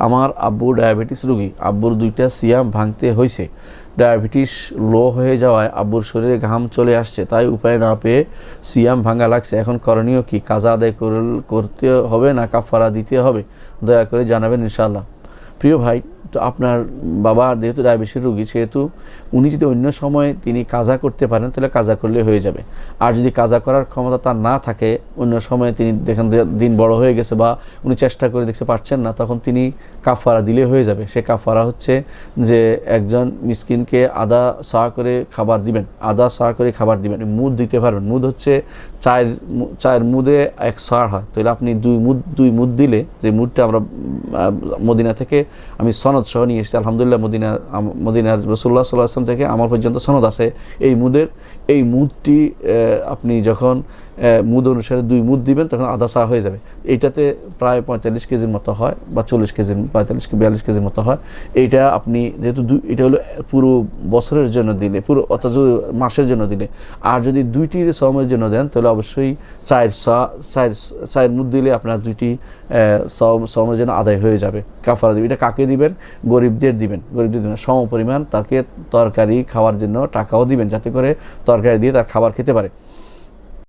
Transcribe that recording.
আমার আব্বু ডায়াবেটিস রোগী, আব্বুর 2টা সিয়াম ভাঙতে হয়েছে। ডায়াবেটিস লো হয়ে যাওয়ায় আব্বুর শরীরে ঘাম চলে আসছে, তাই উপায় না পেয়ে সিয়াম ভাঙা লাগছে। এখন করণীয় কি? কাজা আদায় করতে হবে না কাফারা দিতে হবে? দয়া করে জানাবেন ইনশাআল্লাহ। প্রিয় ভাই, তো আপনার বাবা যেহেতু ডায়াবেটিস রোগী, সেহেতু উনি যদি অন্য সময় তিনি কাজা করতে পারেন তাহলে কাজা করলে হয়ে যাবে। আর যদি কাজা করার ক্ষমতা তার না থাকে, অন্য সময় তিনি দেখেন দিন বড় হয়ে গেছে বা উনি চেষ্টা করে দেখতে পারছেন না, তখন তিনি কাফারা দিলে হয়ে যাবে। সে কাফারা হচ্ছে যে একজন মিসকিনকে আধা সা করে খাবার দিবেন, আধা সা করে খাবার দিবেন। মুদ দিতে পারবেন, মুদ হচ্ছে চায়ের মুদে 1 সা হয়, তাহলে আপনি 2 মুদ দিলে, যে মুদটা আমরা মদিনা থেকে আমি সনদ সহ নিয়ে এসেছি আলহামদুলিল্লাহ, মদিনার রাসূলুল্লাহ সাল্লাল্লাহু আলাইহি ওয়াসাল্লাম থেকে আমার পর্যন্ত সনদ আছে এই মুদটি আপনি যখন মুদ অনুসারে 2 মুদ দিবেন তখন আধা সা হয়ে যাবে। এইটাতে প্রায় 45 কেজির মতো হয় বা 40 কেজির, 42 কেজির মতো হয়। এইটা আপনি যেহেতু এটা হলো পুরো বছরের জন্য দিলে, পুরো অর্থাৎ মাসের জন্য দিলে, আর যদি 2টি সওমের জন্য দেন তাহলে অবশ্যই 4 মুদ দিলে আপনার 2টি সওমের জন্য আদায় হয়ে যাবে। কাফারা দিবেন। এটা কাকে দিবেন? গরিবদের দিবেন। সম পরিমাণ তাকে তরকারি খাওয়ার জন্য টাকাও দিবেন, যাতে করে তরকারি দিয়ে তার খাবার খেতে পারে।